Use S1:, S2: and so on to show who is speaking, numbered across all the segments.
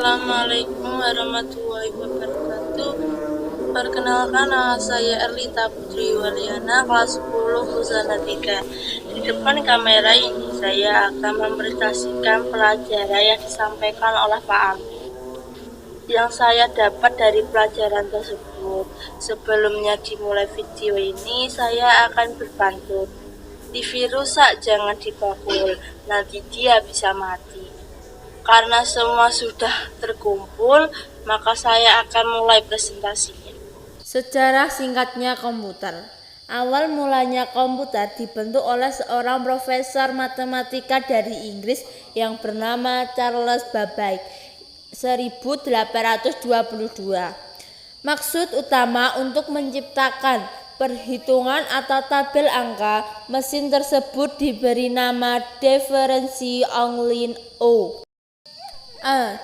S1: Assalamualaikum warahmatullahi wabarakatuh. Perkenalkan, nama saya Erlita Putri Waliana, kelas 10 Huzana 3. Di depan kamera ini saya akan mempresentasikan pelajaran yang disampaikan oleh Pak Ami yang saya dapat dari pelajaran tersebut. Sebelumnya dimulai video ini, saya akan berpantun. Di virus jangan dipakul, nanti dia bisa mati. Karena semua sudah terkumpul, maka saya akan mulai presentasinya.
S2: Sejarah singkatnya komputer. Awal mulanya komputer dibentuk oleh seorang profesor matematika dari Inggris yang bernama Charles Babbage 1822. Maksud utama untuk menciptakan perhitungan atau tabel angka, mesin tersebut diberi nama Differential Only O.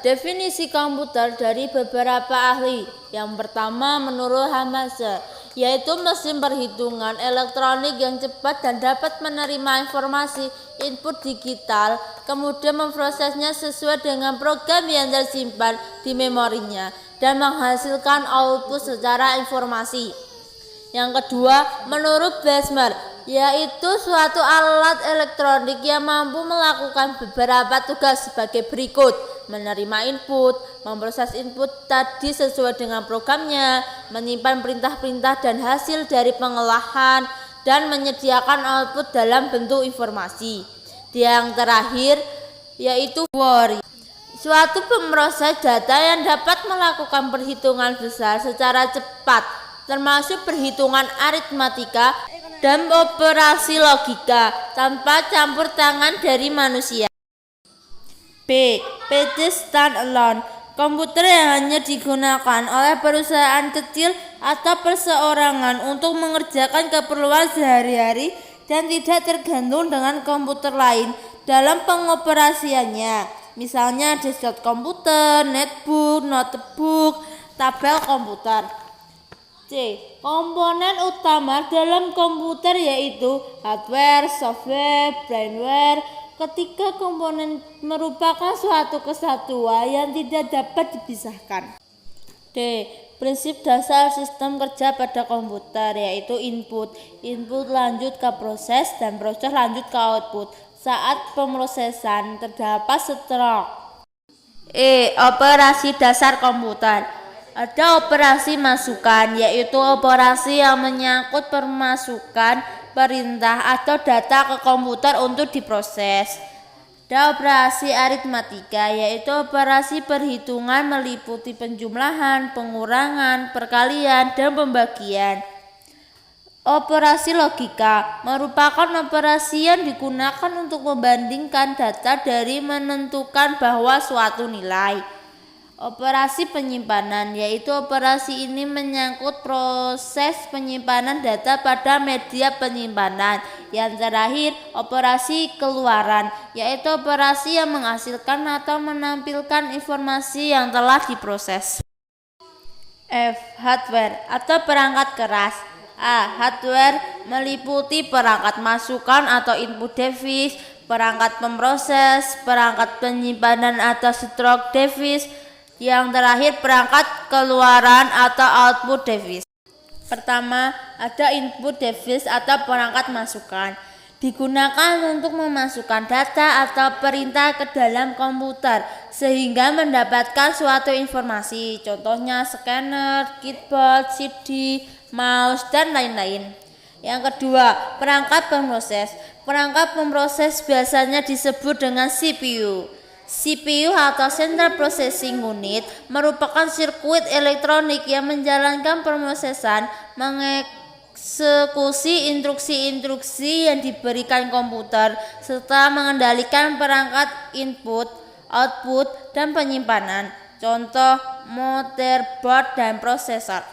S2: Definisi komputer dari beberapa ahli. Yang pertama menurut Hamase, yaitu mesin perhitungan elektronik yang cepat dan dapat menerima informasi input digital, kemudian memprosesnya sesuai dengan program yang tersimpan di memorinya dan menghasilkan output secara informasi. Yang kedua, menurut Bessemer, yaitu suatu alat elektronik yang mampu melakukan beberapa tugas sebagai berikut: menerima input, memproses input tadi sesuai dengan programnya, menyimpan perintah-perintah dan hasil dari pengolahan, dan menyediakan output dalam bentuk informasi. Yang terakhir, yaitu Worry, suatu pemroses data yang dapat melakukan perhitungan besar secara cepat, termasuk perhitungan aritmatika dan operasi logika tanpa campur tangan dari manusia. B. PC Standalone, komputer yang hanya digunakan oleh perusahaan kecil atau perseorangan untuk mengerjakan keperluan sehari-hari dan tidak tergantung dengan komputer lain dalam pengoperasiannya. Misalnya desktop komputer, netbook, notebook, tabel komputer. C. Komponen utama dalam komputer yaitu hardware, software, firmware. Ketika komponen merupakan suatu kesatuan yang tidak dapat dipisahkan. D. Prinsip dasar sistem kerja pada komputer yaitu input lanjut ke proses dan proses lanjut ke output. Saat pemrosesan terdapat stroke. E. Operasi dasar komputer. Ada operasi masukan, yaitu operasi yang menyangkut pemasukan perintah atau data ke komputer untuk diproses. Ada operasi aritmatika, yaitu operasi perhitungan meliputi penjumlahan, pengurangan, perkalian, dan pembagian. Operasi logika merupakan operasi yang digunakan untuk membandingkan data dari menentukan bahwa suatu nilai. Operasi penyimpanan, yaitu operasi ini menyangkut proses penyimpanan data pada media penyimpanan. Yang terakhir, operasi keluaran, yaitu operasi yang menghasilkan atau menampilkan informasi yang telah diproses. F. Hardware atau perangkat keras. A. Hardware meliputi perangkat masukan atau input device, perangkat pemroses, perangkat penyimpanan atau storage device. Yang terakhir, perangkat keluaran atau output device. Pertama, ada input device atau perangkat masukan. Digunakan untuk memasukkan data atau perintah ke dalam komputer sehingga mendapatkan suatu informasi. Contohnya scanner, keyboard, CD, mouse, dan lain-lain. Yang kedua, perangkat pemroses. Perangkat pemroses biasanya disebut dengan CPU. CPU atau Central Processing Unit merupakan sirkuit elektronik yang menjalankan pemrosesan, mengeksekusi instruksi-instruksi yang diberikan komputer, serta mengendalikan perangkat input, output, dan penyimpanan. Contoh motherboard dan prosesor.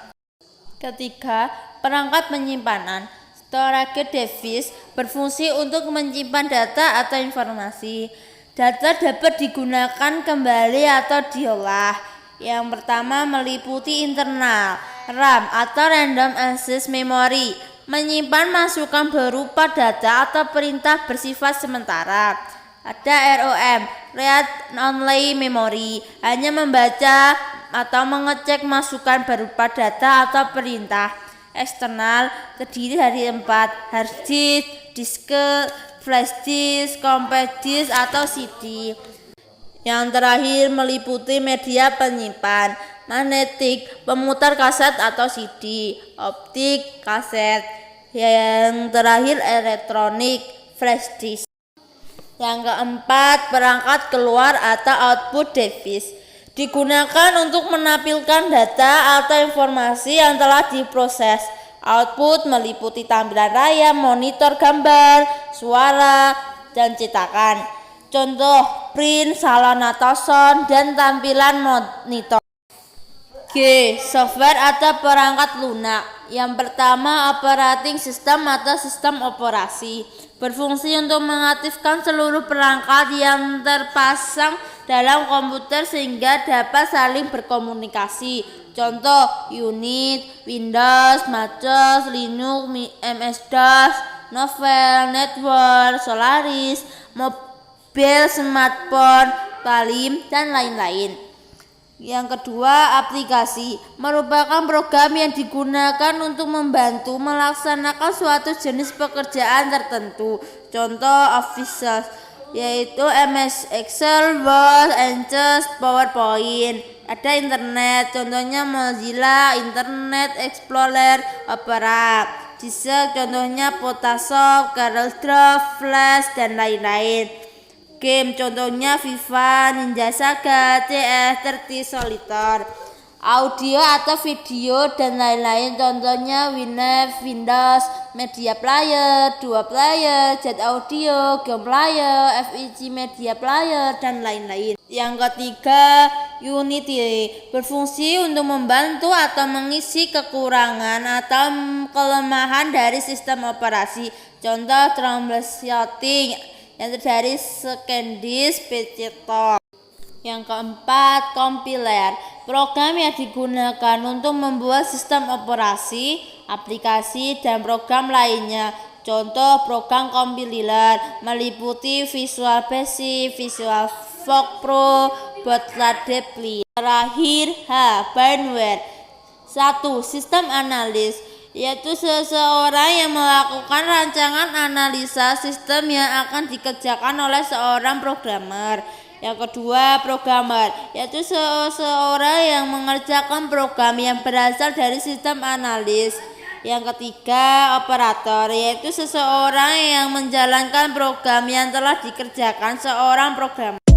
S2: Ketiga, perangkat penyimpanan. Storage device berfungsi untuk menyimpan data atau informasi. Data dapat digunakan kembali atau diolah. Yang pertama meliputi internal, RAM atau Random Access Memory, menyimpan masukan berupa data atau perintah bersifat sementara. Ada ROM, Read Only Memory, hanya membaca atau mengecek masukan berupa data atau perintah. Eksternal terdiri dari 4, hard disk, disk, flash disk, compact disk atau CD. Yang terakhir meliputi media penyimpan, magnetik, pemutar kaset atau CD, optik, kaset. Yang terakhir elektronik, flash disk. Yang keempat, perangkat keluar atau output device, digunakan untuk menampilkan data atau informasi yang telah diproses. Output meliputi tampilan layar, monitor gambar, suara, dan cetakan. Contoh, print, salon atau sound, dan tampilan monitor. G. Software atau perangkat lunak. Yang pertama, operating system atau sistem operasi, berfungsi untuk mengaktifkan seluruh perangkat yang terpasang dalam komputer sehingga dapat saling berkomunikasi. Contoh, Unix, Windows, MacOS, Linux, MS-DOS, Novel, Network, Solaris, mobil, smartphone, Palm, dan lain-lain. Yang kedua, aplikasi merupakan program yang digunakan untuk membantu melaksanakan suatu jenis pekerjaan tertentu. Contoh, Office, yaitu MS Excel, Word, Access, PowerPoint. Ada internet, contohnya Mozilla, Internet Explorer, Opera. Disk, contohnya Photoshop, CorelDRAW, Flash, dan lain-lain. Game, contohnya FIFA, Ninja Saga, TF30, Solitaire. Audio atau video dan lain-lain, contohnya Winamp, Windows Media Player, Duo Player, Jet Audio, Game Player, FEG Media Player, dan lain-lain. Yang ketiga, Unity, berfungsi untuk membantu atau mengisi kekurangan atau kelemahan dari sistem operasi. Contoh, troubleshooting yang terdiri dari ScanDisk, PC-Top. Yang keempat, compiler, program yang digunakan untuk membuat sistem operasi, aplikasi, dan program lainnya. Contoh, program compiler meliputi Visual Basic, Visual Folk Pro, Bootstrap Deeply. Terakhir, Bandware. 1. Sistem analis, yaitu seseorang yang melakukan rancangan analisa sistem yang akan dikerjakan oleh seorang programmer. Yang kedua, programmer, yaitu seseorang yang mengerjakan program yang berasal dari sistem analis. Yang ketiga, operator, yaitu seseorang yang menjalankan program yang telah dikerjakan seorang programmer.